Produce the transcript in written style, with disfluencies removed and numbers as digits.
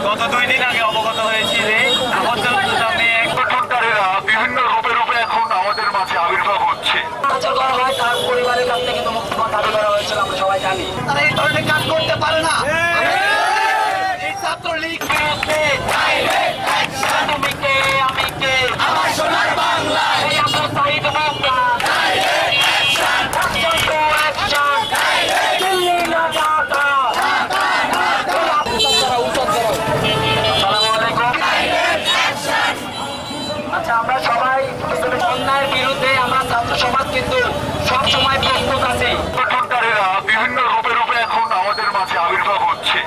গত 2 দিন আগে অবগত হয়েছি যে গঠনকারীরা বিভিন্ন রূপে রূপে এখন আমাদের মাঝে আবির্ভাব হচ্ছে। অত্যাচার করা হয় তার পরিবারের কাছ থেকে কিন্তু মুক্তি দাবি করা হয়েছিল, আমরা সবাই জানি। তারা এই ধরনের কাজ করতে পারে না। এই ছাত্রলীগ বিরুদ্ধে তুমি কে, আমি কে, আমার সোনার বাংলা, এই আমরা শহীদ Bangla. Action to action. Delhi না ঢাকা। আসসালামু আলাইকুম। আচ্ছা, আমরা সবাই অন্যায়ের বিরুদ্ধে আমরা ছাত্র সমাজ কিন্তু সবসময় প্রস্তুত আছি। গঠনকারীরা বিভিন্ন রূপে রূপে এখন আমাদের মাঝে আবির্ভাব হচ্ছে।